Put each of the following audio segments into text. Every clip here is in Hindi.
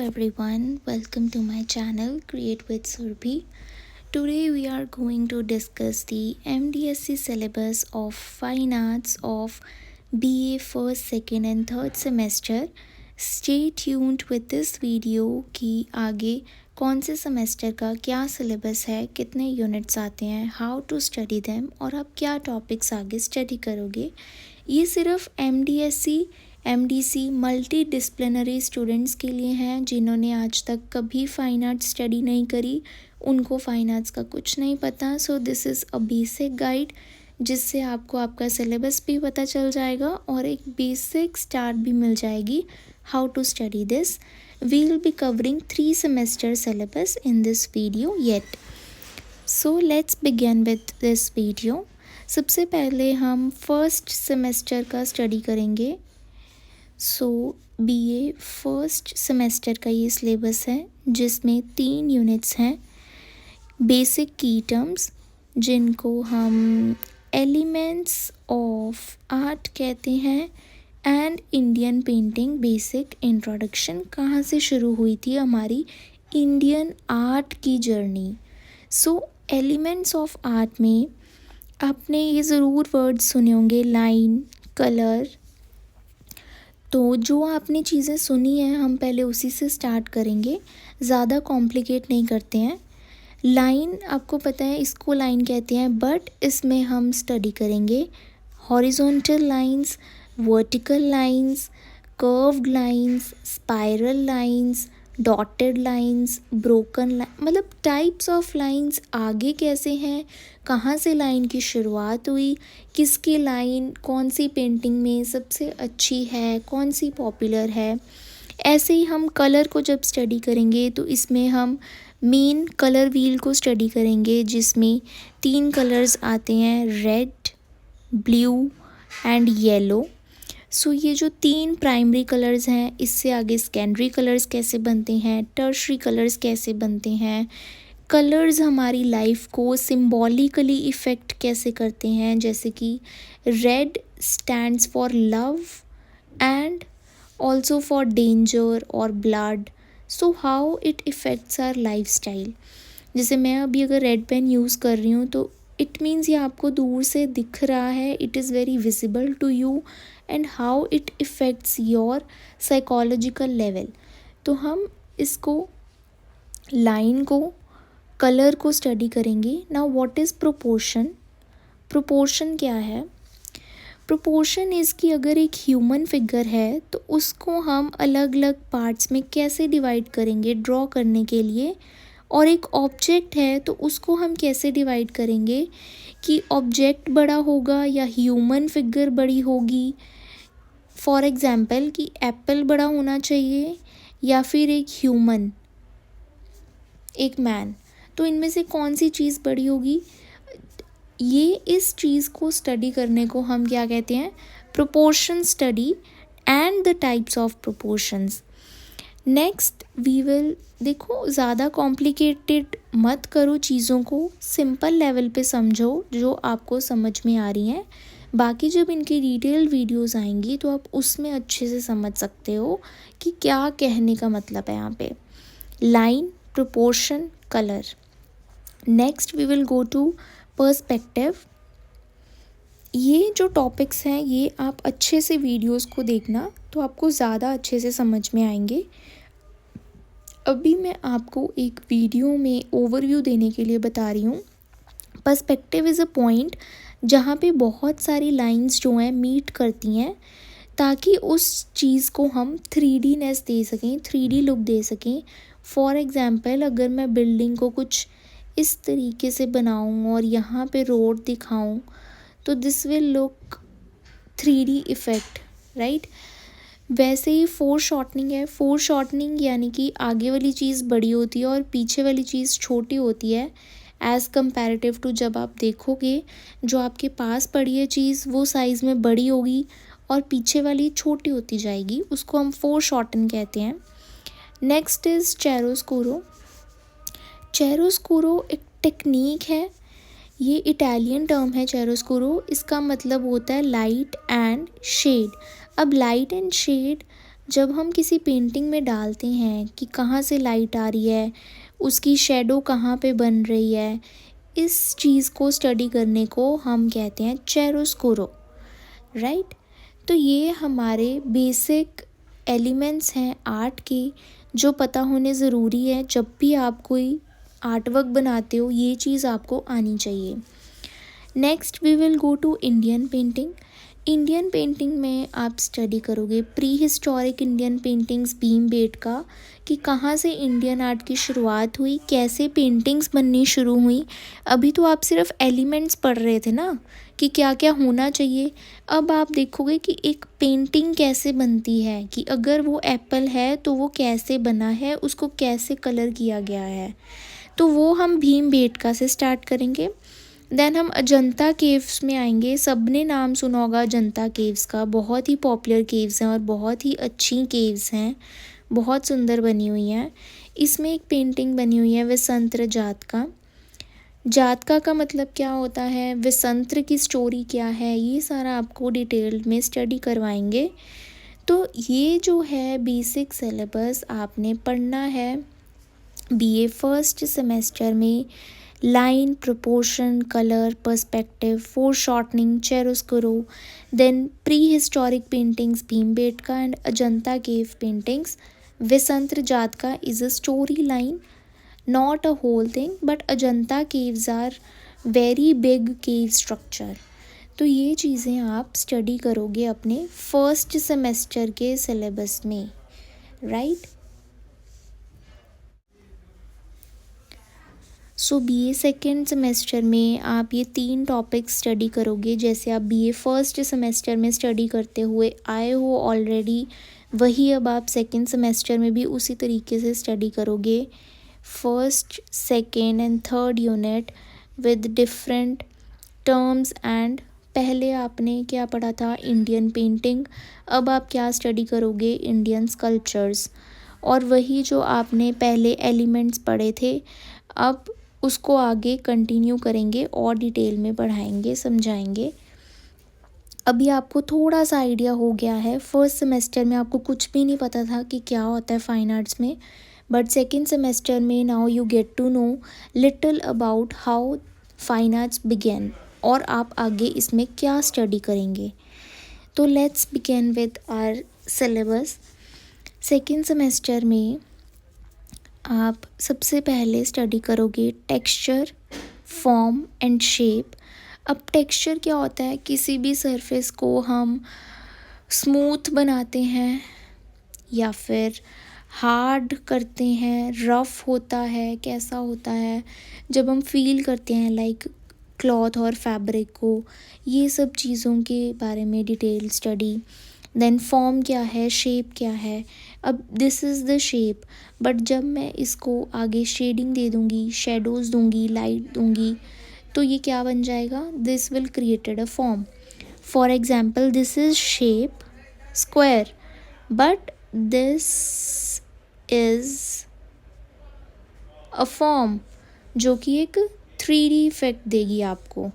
everyone, welcome to my channel Create with Surbhi. Today we are going to discuss the MDSC syllabus of Fine Arts of BA first, second and third semester. Stay tuned with this video कि आगे कौन से सेमेस्टर का क्या सिलेबस है, कितने यूनिट्स आते हैं, हाउ टू स्टडी देम और आप क्या टॉपिक्स आगे स्टडी करोगे। ये सिर्फ MDSC MDC multi disciplinary students के लिए हैं जिन्होंने आज तक कभी फ़ाइन आर्ट्स स्टडी नहीं करी, उनको फ़ाइन आर्ट्स का कुछ नहीं पता। सो this is a basic guide जिससे आपको आपका सिलेबस भी पता चल जाएगा और एक बेसिक स्टार्ट भी मिल जाएगी how to study this. We will be covering 3 semester syllabus in this video yet. So let's begin with this video. सबसे पहले हम फर्स्ट सेमेस्टर का स्टडी करेंगे। BA फर्स्ट सेमेस्टर का ये सिलेबस है जिसमें 3 यूनिट्स हैं। बेसिक की टर्म्स जिनको हम एलिमेंट्स ऑफ आर्ट कहते हैं and Indian painting basic introduction. कहाँ से शुरू हुई थी हमारी इंडियन आर्ट की जर्नी। एलिमेंट्स ऑफ आर्ट में आपने ये ज़रूर वर्ड्स सुने होंगे, लाइन, कलर। तो जो आपने चीज़ें सुनी हैं हम पहले उसी से स्टार्ट करेंगे, ज़्यादा कॉम्प्लिकेट नहीं करते हैं। लाइन आपको पता है इसको लाइन कहते हैं, बट इसमें हम स्टडी करेंगे horizontal lines, vertical lines, curved lines, spiral lines, dotted lines, broken line, मतलब टाइप्स ऑफ लाइंस आगे कैसे हैं, कहाँ से लाइन की शुरुआत हुई, किसकी लाइन कौन सी पेंटिंग में सबसे अच्छी है, कौन सी पॉपुलर है। ऐसे ही हम कलर को जब स्टडी करेंगे तो इसमें हम मेन कलर व्हील को स्टडी करेंगे जिसमें 3 कलर्स आते हैं, रेड, ब्लू एंड येलो। ये जो 3 प्राइमरी कलर्स हैं, इससे आगे सेकेंडरी कलर्स कैसे बनते हैं, टर्शरी कलर्स कैसे बनते हैं, कलर्स हमारी लाइफ को सिम्बॉलिकली इफ़ेक्ट कैसे करते हैं, जैसे कि red stands for love and also for danger और blood. How it affects our life style. जैसे मैं अभी अगर रेड पेन यूज़ कर रही हूँ तो इट मीन्स ये आपको दूर से दिख रहा है, it is very visible to you and how it affects your psychological level. तो हम इसको लाइन को, कलर को स्टडी करेंगे। Now what is proportion. Proportion क्या है? प्रोपोर्शन इज़ कि अगर एक ह्यूमन फिगर है तो उसको हम अलग अलग पार्ट्स में कैसे डिवाइड करेंगे ड्रॉ करने के लिए, और एक ऑब्जेक्ट है तो उसको हम कैसे डिवाइड करेंगे कि ऑब्जेक्ट बड़ा होगा या ह्यूमन फिगर बड़ी होगी। फॉर एग्ज़ाम्पल कि एप्पल बड़ा होना चाहिए या फिर एक ह्यूमन, एक मैन, तो इनमें से कौन सी चीज़ बड़ी होगी। ये इस चीज़ को स्टडी करने को हम क्या कहते हैं, proportion study and the types of proportions. Next we will, देखो ज़्यादा कॉम्प्लिकेटेड मत करो चीज़ों को, सिंपल लेवल पे समझो जो आपको समझ में आ रही हैं। बाकी जब इनकी डिटेल वीडियोस आएंगी तो आप उसमें अच्छे से समझ सकते हो कि क्या कहने का मतलब है यहाँ पे। Line, proportion, colour. Next we will go to perspective. ये जो टॉपिक्स हैं ये आप अच्छे से वीडियोस को देखना तो आपको ज़्यादा अच्छे से समझ में आएंगे। अभी मैं आपको एक वीडियो में ओवरव्यू देने के लिए बता रही हूँ। पर्सपेक्टिव इज़ अ पॉइंट जहाँ पे बहुत सारी लाइंस जो हैं मीट करती हैं ताकि उस चीज़ को हम 3Dनेस दे सकें, 3D लुक दे सकें। फॉर एग्ज़ाम्पल अगर मैं बिल्डिंग को कुछ इस तरीके से बनाऊँ और यहाँ पे रोड दिखाऊँ तो this will look 3D effect, right. वैसे ही फोर शॉर्टनिंग है। फोर शॉर्टनिंग यानी कि आगे वाली चीज़ बड़ी होती है और पीछे वाली चीज़ छोटी होती है एज़ कंपैरेटिव टू। जब आप देखोगे जो आपके पास पड़ी है चीज़ वो साइज़ में बड़ी होगी और पीछे वाली छोटी होती जाएगी, उसको हम फोर शॉर्टन कहते हैं। Next is चेरोस्कोरो। चेरोस्कोरो एक टेक्निक है, ये इटालियन टर्म है चेरोस्कोरो। इसका मतलब होता है लाइट एंड शेड। अब लाइट एंड शेड जब हम किसी पेंटिंग में डालते हैं कि कहाँ से लाइट आ रही है, उसकी शेडो कहाँ पे बन रही है, इस चीज़ को स्टडी करने को हम कहते हैं चेरोस्कोरो, राइट। तो ये हमारे बेसिक एलिमेंट्स हैं आर्ट के, जो पता होने ज़रूरी है। जब भी आप कोई आर्ट वर्क बनाते हो ये चीज़ आपको आनी चाहिए। Next we will go to Indian painting. Indian painting में आप स्टडी करोगे prehistoric Indian paintings Bhimbetka, कि कहाँ से इंडियन आर्ट की शुरुआत हुई, कैसे पेंटिंग्स बननी शुरू हुई। अभी तो आप सिर्फ एलिमेंट्स पढ़ रहे थे ना कि क्या क्या होना चाहिए। अब आप देखोगे कि एक पेंटिंग कैसे बनती है, कि अगर वो एप्पल है तो वो कैसे बना है, उसको कैसे कलर किया गया है। तो वो हम भीमबेटका से स्टार्ट करेंगे। देन हम अजंता केव्स में आएंगे। सब ने नाम सुना होगा अजंता केव्स का, बहुत ही पॉपुलर केव्स हैं और बहुत ही अच्छी केव्स हैं, बहुत सुंदर बनी हुई हैं। इसमें एक पेंटिंग बनी हुई है वसंत्र जातका। जातका का मतलब क्या होता है, वसंत्र की स्टोरी क्या है, ये सारा आपको डिटेल में स्टडी करवाएंगे। तो ये जो है बेसिक सिलेबस आपने पढ़ना है बीए फर्स्ट सेमेस्टर में। Line, proportion, colour, perspective, foreshortening, chiaroscuro, then prehistoric paintings Bhimbetka and Ajanta cave paintings. Vasantra Jatka is a storyline, not a whole thing, but Ajanta caves are very big cave structure. तो ये चीज़ें आप स्टडी करोगे अपने फर्स्ट सेमेस्टर के सिलेबस में, राइट। सो बीए सेकेंड सेमेस्टर में आप ये 3 टॉपिक्स स्टडी करोगे, जैसे आप बीए फर्स्ट सेमेस्टर में स्टडी करते हुए आए हो ऑलरेडी, वही अब आप सेकेंड सेमेस्टर में भी उसी तरीके से स्टडी करोगे। First, second and third unit with different terms and पहले आपने क्या पढ़ा था, इंडियन पेंटिंग। अब आप क्या स्टडी करोगे, इंडियन स्कल्पचर्स। और वही जो आपने पहले एलिमेंट्स पढ़े थे, अब उसको आगे कंटिन्यू करेंगे और डिटेल में पढ़ाएंगे, समझाएंगे। अभी आपको थोड़ा सा आइडिया हो गया है। फर्स्ट सेमेस्टर में आपको कुछ भी नहीं पता था कि क्या होता है फाइन आर्ट्स में, बट सेकेंड सेमेस्टर में now you get to know little about how fine arts begin, और आप आगे इसमें क्या स्टडी करेंगे। तो let's begin with our syllabus. Second semester में आप सबसे पहले स्टडी करोगे टेक्सचर, फॉर्म एंड शेप। अब टेक्सचर क्या होता है, किसी भी सरफेस को हम स्मूथ बनाते हैं या फिर हार्ड करते हैं, रफ़ होता है, कैसा होता है जब हम फील करते हैं लाइक क्लॉथ और फैब्रिक को, ये सब चीज़ों के बारे में डिटेल स्टडी। देन फॉर्म क्या है, शेप क्या है। अब this is the shape, but जब मैं इसको आगे शेडिंग दे दूँगी, शेडोज़ दूँगी, लाइट दूँगी, तो ये क्या बन जाएगा, this will created a form. For example this is shape square, but this is a form जो कि एक 3D इफेक्ट देगी आपको।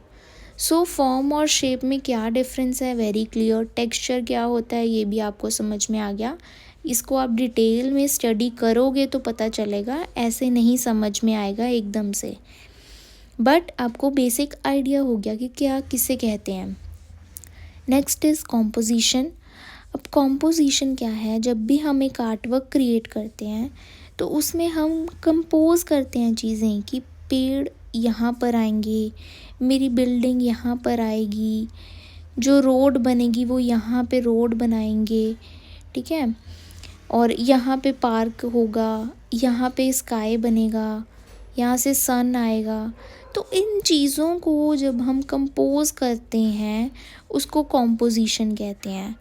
सो फॉर्म और शेप में क्या डिफरेंस है, वेरी क्लियर। टेक्सचर क्या होता है ये भी आपको समझ में आ गया। इसको आप डिटेल में स्टडी करोगे तो पता चलेगा, ऐसे नहीं समझ में आएगा एकदम से, बट आपको बेसिक आइडिया हो गया कि क्या किसे कहते हैं। Next is composition. अब कॉम्पोजिशन क्या है, जब भी हम एक आर्ट वर्क क्रिएट करते हैं तो उसमें हम कंपोज करते हैं चीज़ें, कि पेड़ यहाँ पर आएंगे, मेरी बिल्डिंग यहाँ पर आएगी, जो रोड बनेगी वो यहाँ पे रोड बनाएंगे, ठीक है, और यहाँ पे पार्क होगा, यहाँ पे स्काई बनेगा, यहाँ से सन आएगा। तो इन चीज़ों को जब हम कंपोज करते हैं उसको कॉम्पोजिशन कहते हैं।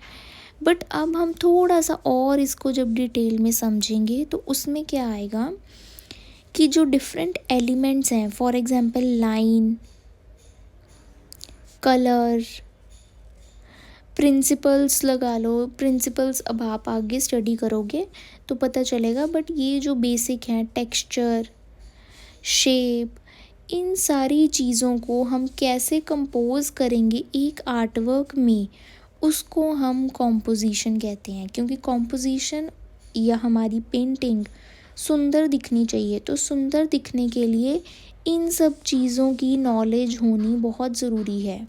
बट अब हम थोड़ा सा और इसको जब डिटेल में समझेंगे तो उसमें क्या आएगा कि जो डिफरेंट एलिमेंट्स हैं, for example line, colour, principles लगा लो। प्रिंसिपल्स अब आप आगे स्टडी करोगे तो पता चलेगा, बट ये जो बेसिक हैं, टेक्सचर, शेप, इन सारी चीज़ों को हम कैसे कंपोज करेंगे एक आर्टवर्क में, उसको हम कॉम्पोजिशन कहते हैं, क्योंकि कॉम्पोजिशन या हमारी पेंटिंग सुंदर दिखनी चाहिए। तो सुंदर दिखने के लिए इन सब चीज़ों की नॉलेज होनी बहुत ज़रूरी है।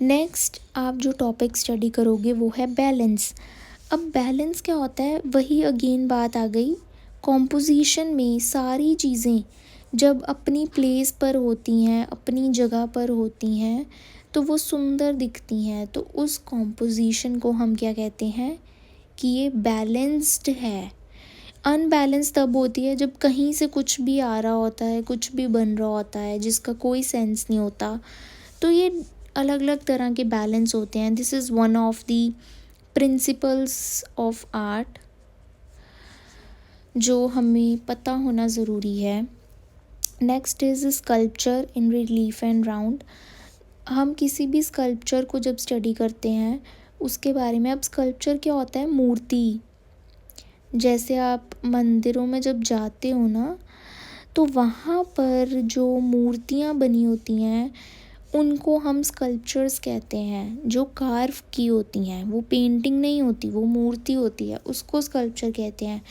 नेक्स्ट आप जो टॉपिक स्टडी करोगे वो है बैलेंस। अब बैलेंस क्या होता है, वही अगेन बात आ गई, कॉम्पोजिशन में सारी चीज़ें जब अपनी प्लेस पर होती हैं, अपनी जगह पर होती हैं, तो वो सुंदर दिखती हैं। तो उस कॉम्पोजिशन को हम क्या कहते हैं कि ये बैलेंस्ड है। अनबैलेंस तब होती है जब कहीं से कुछ भी आ रहा होता है, कुछ भी बन रहा होता है जिसका कोई सेंस नहीं होता। तो ये अलग अलग तरह के बैलेंस होते हैं। This is one of the principles of art जो हमें पता होना ज़रूरी है। Next is sculpture in relief and round. हम किसी भी स्कल्पचर को जब स्टडी करते हैं उसके बारे में, अब स्कल्पचर क्या होता है, मूर्ति। जैसे आप मंदिरों में जब जाते हो ना, तो वहाँ पर जो मूर्तियाँ बनी होती हैं उनको हम स्कल्पचर्स कहते हैं, जो कार्व की होती हैं। वो पेंटिंग नहीं होती, वो मूर्ति होती है, उसको स्कल्पचर कहते हैं।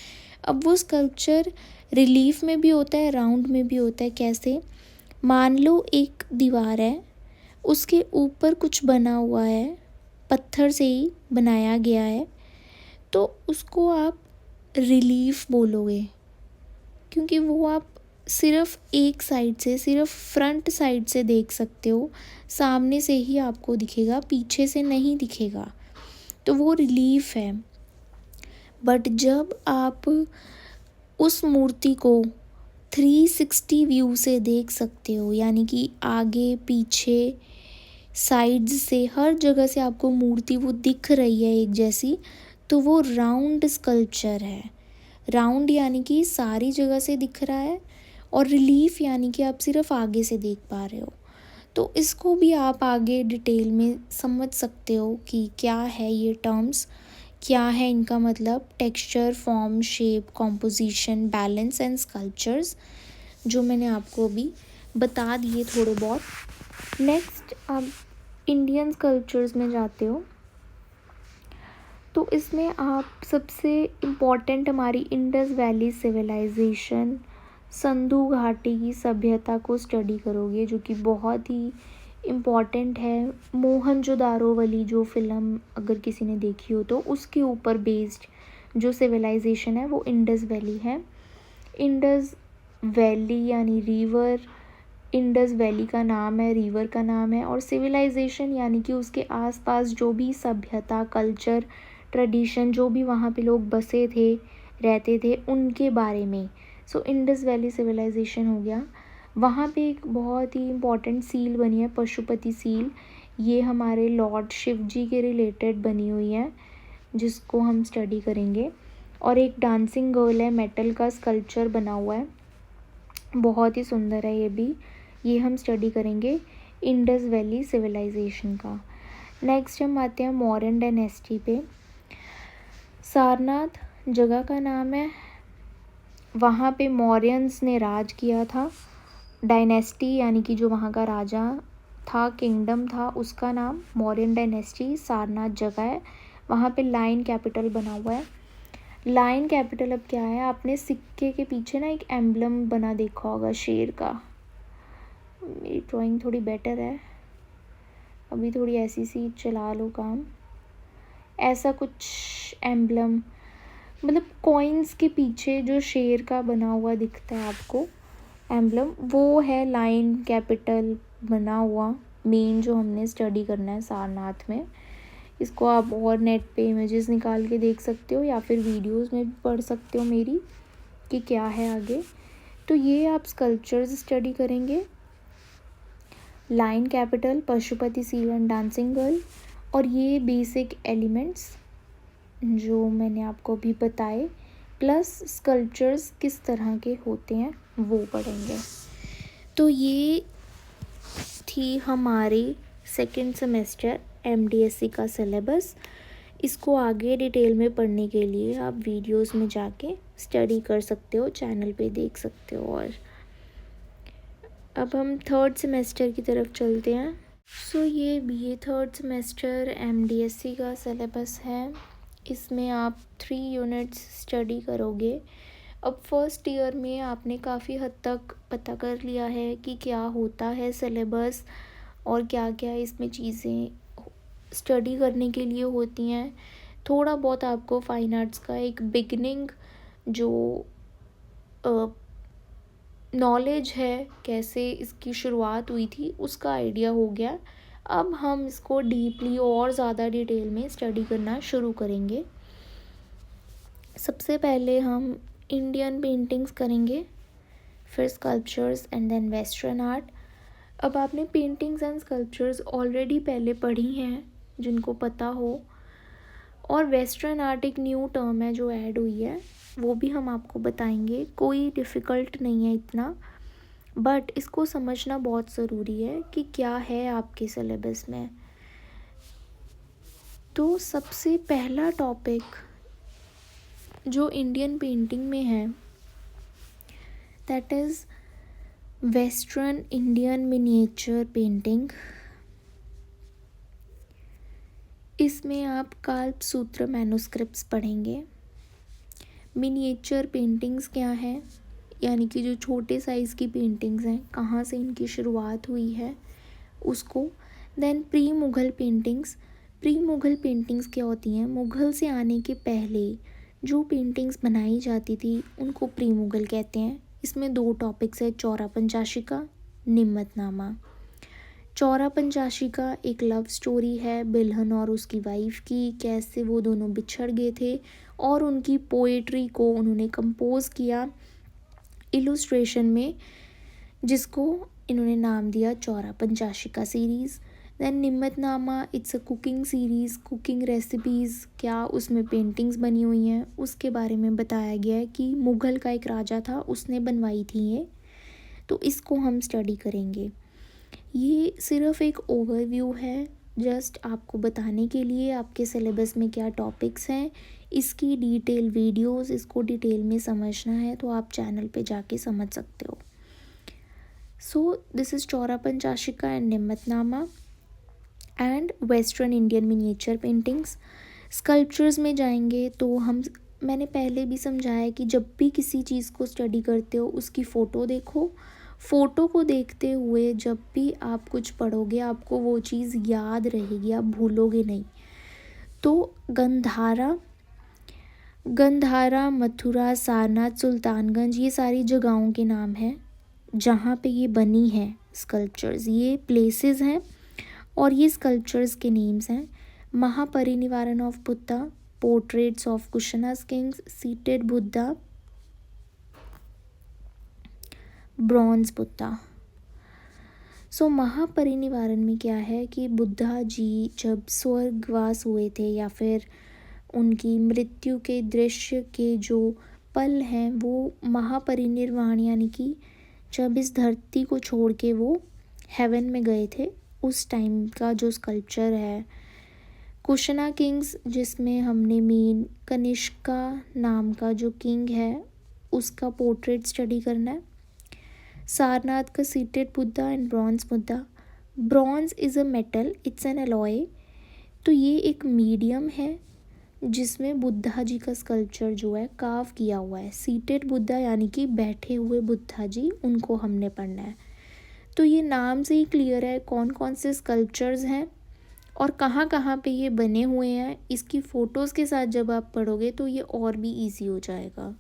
अब वो स्कल्पचर रिलीफ में भी होता है, राउंड में भी होता है। कैसे, मान लो एक दीवार है, उसके ऊपर कुछ बना हुआ है, पत्थर से ही बनाया गया है, तो उसको आप रिलीफ बोलोगे, क्योंकि वो आप सिर्फ एक साइड से, सिर्फ फ्रंट साइड से देख सकते हो, सामने से ही आपको दिखेगा, पीछे से नहीं दिखेगा, तो वो रिलीफ है। बट जब आप उस मूर्ति को 360 व्यू से देख सकते हो, यानी कि आगे पीछे साइड्स से हर जगह से आपको मूर्ति वो दिख रही है एक जैसी, तो वो राउंड स्कल्पचर है। राउंड यानी कि सारी जगह से दिख रहा है, और रिलीफ यानी कि आप सिर्फ आगे से देख पा रहे हो। तो इसको भी आप आगे डिटेल में समझ सकते हो कि क्या है ये टर्म्स, क्या है इनका मतलब। Texture, form, shape, composition, balance and sculptures, जो मैंने आपको अभी बता दिए थोड़े बहुत। नेक्स्ट आप इंडियन स्कल्पचर्स में जाते हो, तो इसमें आप सबसे इम्पॉर्टेंट हमारी इंडस वैली सिविलाइजेशन, सिंधु घाटी की सभ्यता को स्टडी करोगे, जो कि बहुत ही इम्पॉर्टेंट है। मोहनजोदारो वाली जो फिल्म अगर किसी ने देखी हो तो उसके ऊपर बेस्ड जो सिविलाइजेशन है वो इंडस वैली है। इंडस वैली यानी रिवर, इंडस वैली का नाम है, रिवर का नाम है, और सिविलाइजेशन यानी कि उसके आसपास जो भी सभ्यता, कल्चर, ट्रेडिशन, जो भी वहाँ पे लोग बसे थे, रहते थे, उनके बारे में। सो इंडस वैली सिविलाइजेशन हो गया। वहाँ पे एक बहुत ही इम्पॉर्टेंट सील बनी है, पशुपति सील। ये हमारे लॉर्ड शिव जी के रिलेटेड बनी हुई है, जिसको हम स्टडी करेंगे। और एक डांसिंग गर्ल है, मेटल का स्कल्पचर बना हुआ है, बहुत ही सुंदर है ये भी। ये हम स्टडी करेंगे इंडस वैली सिविलाइजेशन का। नेक्स्ट हम आते हैं मौर्यन डायनेस्टी पे। सारनाथ जगह का नाम है, वहाँ पे मौर्यंस ने राज किया था। डायनेस्टी यानी कि जो वहाँ का राजा था, किंगडम था, उसका नाम मौर्यन डायनेस्टी। सारनाथ जगह है, वहाँ पे लाइन कैपिटल बना हुआ है। लाइन कैपिटल अब क्या है, आपने सिक्के के पीछे ना एक एम्बलम बना देखा होगा शेर का। मेरी ड्राइंग थोड़ी बेटर है, अभी थोड़ी ऐसी सी चला लो काम। ऐसा कुछ एम्बलम, मतलब कॉइन्स के पीछे जो शेर का बना हुआ दिखता है आपको एम्बलम, वो है लाइन कैपिटल बना हुआ मेन, जो हमने स्टडी करना है सारनाथ में। इसको आप और नेट पे इमेजेस निकाल के देख सकते हो, या फिर वीडियोस में भी पढ़ सकते हो मेरी कि क्या है आगे। तो ये आप स्कल्पचर्स स्टडी करेंगे, line capital, Pashupati seal and dancing girl, और ये बेसिक एलिमेंट्स जो मैंने आपको अभी बताए, प्लस स्कल्पचर्स किस तरह के होते हैं वो पढ़ेंगे। तो ये थी हमारी सेकेंड सेमेस्टर एमडीएससी का सिलेबस। इसको आगे डिटेल में पढ़ने के लिए आप वीडियोस में जाके स्टडी कर सकते हो, चैनल पे देख सकते हो। और अब हम थर्ड सेमेस्टर की तरफ चलते हैं। ये बीए थर्ड सेमेस्टर एमडीएससी का सिलेबस है। इसमें आप 3 यूनिट्स स्टडी करोगे। अब फर्स्ट ईयर में आपने काफ़ी हद तक पता कर लिया है कि क्या होता है सिलेबस और क्या क्या इसमें चीज़ें स्टडी करने के लिए होती हैं। थोड़ा बहुत आपको फाइन आर्ट्स का एक बिगनिंग जो नॉलेज है, कैसे इसकी शुरुआत हुई थी, उसका आइडिया हो गया। अब हम इसको डीपली और ज़्यादा डिटेल में स्टडी करना शुरू करेंगे। सबसे पहले हम इंडियन पेंटिंग्स करेंगे, फिर sculptures and then western art. अब आपने पेंटिंग्स एंड स्कल्पचर्स ऑलरेडी पहले पढ़ी हैं जिनको पता हो, और वेस्टर्न आर्ट एक न्यू टर्म है जो ऐड हुई है, वो भी हम आपको बताएंगे। कोई डिफ़िकल्ट नहीं है इतना, बट इसको समझना बहुत ज़रूरी है कि क्या है आपके सिलेबस में। तो सबसे पहला टॉपिक जो इंडियन पेंटिंग में है that is western Indian miniature painting. इसमें आप काल्पसूत्र मैन्युस्क्रिप्ट्स पढ़ेंगे। मिनिएचर पेंटिंग्स क्या है, यानी कि जो छोटे साइज़ की पेंटिंग्स हैं, कहाँ से इनकी शुरुआत हुई है उसको। Then pre Mughal paintings. Pre Mughal paintings क्या होती हैं, मुग़ल से आने के पहले जो पेंटिंग्स बनाई जाती थी उनको प्री मुग़ल कहते हैं। इसमें 2 टॉपिक्स है, चौरा पंचाशिका, निम्मतनामा। चौरा पंचाशिका एक लव स्टोरी है बिल्हन और उसकी वाइफ की, कैसे वो दोनों बिछड़ गए थे और उनकी पोएट्री को उन्होंने कंपोज़ किया इलुस्ट्रेशन में, जिसको इन्होंने नाम दिया Chaura Panchashika series. Then Nimmatnama, it's a cooking series, cooking recipes, क्या उसमें पेंटिंग्स बनी हुई हैं उसके बारे में बताया गया है कि मुग़ल का एक राजा था उसने बनवाई थी ये। तो इसको हम स्टडी करेंगे। ये सिर्फ़ एक ओवरव्यू है, जस्ट आपको बताने के लिए आपके सिलेबस में क्या टॉपिक्स हैं। इसकी डिटेल वीडियोस, इसको डिटेल में समझना है तो आप चैनल पे जाके समझ सकते हो। So this is Chaura Panchashika and Nimmatnama and western Indian miniature paintings. Sculptures में जाएंगे तो मैंने पहले भी समझाया कि जब भी किसी चीज़ को स्टडी करते हो उसकी फ़ोटो देखो। फ़ोटो को देखते हुए जब भी आप कुछ पढ़ोगे आपको वो चीज़ याद रहेगी, आप भूलोगे नहीं। तो गंधारा, मथुरा, सारनाथ, सुल्तानगंज, ये सारी जगहों के नाम हैं जहाँ पे ये बनी है स्कल्पचर्स। ये प्लेसेस हैं और ये स्कल्पचर्स के नेम्स हैं। Mahaparinirvana of Buddha, portraits of Kushana kings, seated Buddha, bronze Buddha. So Mahaparinirvana में क्या है कि बुद्धा जी जब स्वर्गवास हुए थे या फिर उनकी मृत्यु के दृश्य के जो पल हैं वो महापरिनिर्वाण, यानी कि जब इस धरती को छोड़ के वो हेवन में गए थे, उस टाइम का जो स्कल्पचर है। कुशना किंग्स, जिसमें हमने मेन कनिष्का नाम का जो किंग है उसका पोर्ट्रेट स्टडी करना है। सारनाथ का seated Buddha and bronze Buddha. Bronze is a metal, it's an alloy. तो ये एक मीडियम है जिसमें बुद्धा जी का स्कल्पचर जो है कार्व किया हुआ है। सीटेड बुद्धा यानी कि बैठे हुए बुद्धा जी, उनको हमने पढ़ना है। तो ये नाम से ही क्लियर है कौन कौन से स्कल्पचर्स हैं और कहाँ कहाँ पे ये बने हुए हैं। इसकी फ़ोटोज़ के साथ जब आप पढ़ोगे तो ये और भी इजी हो जाएगा।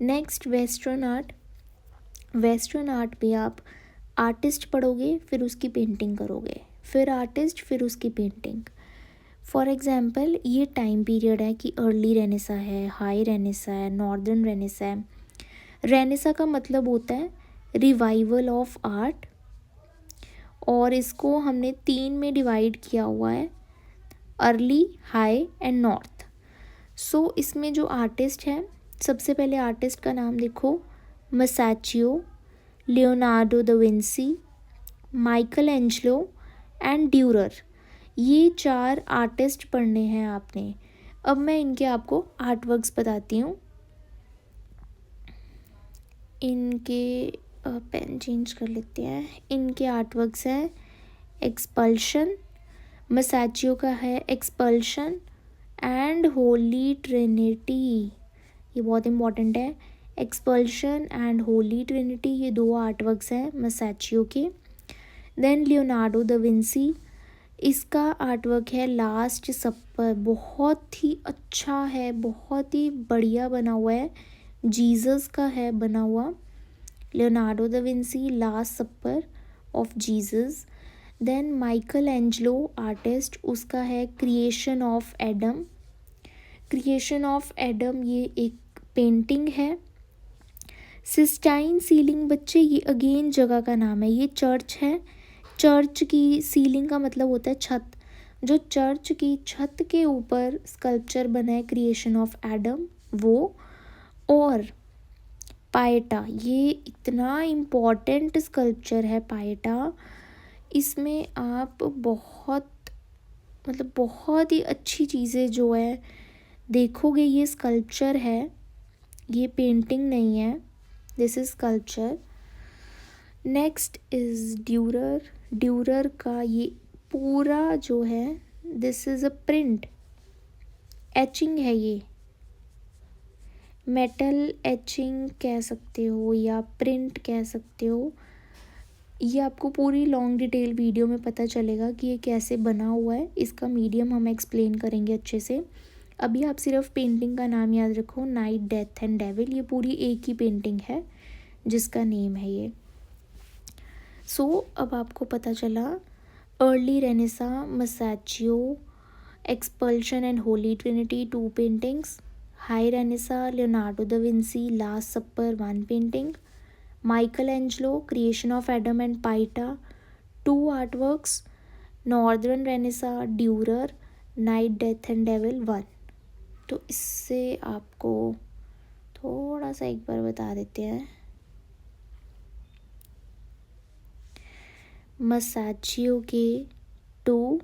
Next western art. Western art पे आप आर्टिस्ट पढ़ोगे, फिर उसकी पेंटिंग करोगे, फिर आर्टिस्ट, फिर उसकी पेंटिंग। फॉर एग्ज़ाम्पल ये टाइम पीरियड है कि अर्ली रेनेसा है, हाई रेनेसा है, नॉर्दर्न रेनेसा है। रेनेसा का मतलब होता है रिवाइवल ऑफ आर्ट, और इसको हमने 3 में डिवाइड किया हुआ है, अर्ली, हाई एंड नॉर्थ। सो इसमें जो आर्टिस्ट हैं, सबसे पहले आर्टिस्ट का नाम देखो, Masaccio, Leonardo da Vinci, Michelangelo and Durer. ये 4 आर्टिस्ट पढ़ने हैं आपने। अब मैं इनके आपको आर्ट वर्क्स बताती हूँ। इनके पेन चेंज कर लेते हैं। इनके आर्ट वर्क्स हैं एक्सपल्शन, मसाचियो का है एक्सपल्शन एंड होली ट्रिनिटी, ये बहुत इंपॉर्टेंट है। एक्सपल्शन एंड होली ट्रिनिटी ये 2 आर्टवर्क्स हैं मसाचियो के। देन लियोनार्डो दा विंसी, इसका आर्टवर्क है लास्ट सपर, बहुत ही अच्छा है, बहुत ही बढ़िया बना हुआ है, जीसस का है बना हुआ। Leonardo da Vinci last supper of Jesus. Then Michelangelo artist, उसका है creation of Adam. Creation of Adam ये एक पेंटिंग है। सिस्टाइन सीलिंग बच्चे ये अगेन जगह का नाम है, ये चर्च है। चर्च की सीलिंग का मतलब होता है छत, जो चर्च की छत के ऊपर स्कल्पचर बना है क्रिएशन ऑफ एडम वो। और पाएटा, ये इतना इम्पॉर्टेंट स्कल्पचर है पाएटा, इसमें आप बहुत ही अच्छी चीज़ें जो है देखोगे। ये स्कल्पचर है, ये पेंटिंग नहीं है, this is sculpture. Next is Dürer. Dürer का ये पूरा जो है this is a print, etching है, ये मेटल एचिंग कह सकते हो या प्रिंट कह सकते हो। ये आपको पूरी लॉन्ग डिटेल वीडियो में पता चलेगा कि ये कैसे बना हुआ है, इसका मीडियम हम एक्सप्लेन करेंगे अच्छे से। अभी आप सिर्फ पेंटिंग का नाम याद रखो, नाइट डेथ एंड डेविल, ये पूरी एक ही पेंटिंग है जिसका नेम है ये। सो अब आपको पता चला early Renaissance, Masaccio, expulsion and holy trinity 2 paintings, high Renaissance, Leonardo da Vinci last supper 1 painting, Michelangelo creation of Adam and pieta 2 artworks, northern Renaissance Durer knight death and devil 1। तो इससे आपको थोड़ा सा एक बार बता देते हैं। मसाचियो के 2,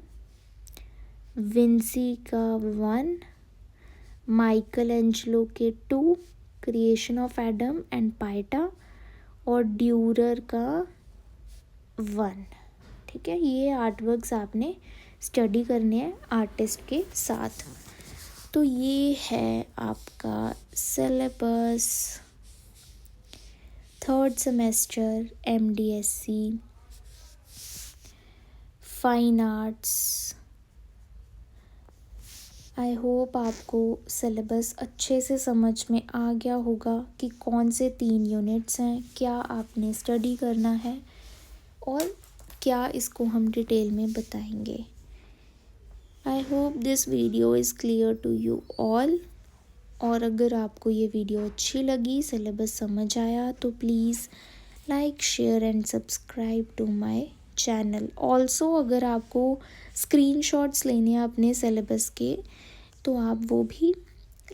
विंसी का 1, माइकल एंजलो के 2 क्रिएशन ऑफ एडम एंड पाइटा, और ड्यूरर का 1। ठीक है, ये आर्टवर्क्स आपने स्टडी करने हैं आर्टिस्ट के साथ। तो ये है आपका syllabus 3rd semester MDSC fine arts. I hope आपको सिलेबस अच्छे से समझ में आ गया होगा कि कौन से 3 यूनिट्स हैं, क्या आपने स्टडी करना है और क्या इसको हम डिटेल में बताएंगे। I hope this video is clear to you all. और अगर आपको ये वीडियो अच्छी लगी, सिलेबस समझ आया, तो please like share and subscribe to my channel. Also अगर आपको स्क्रीनशॉट्स लेने हैं अपने सिलेबस के, तो आप वो भी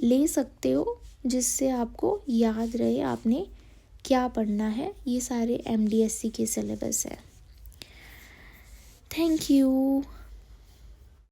ले सकते हो, जिससे आपको याद रहे आपने क्या पढ़ना है। ये सारे MDSC के सिलेबस है। Thank you.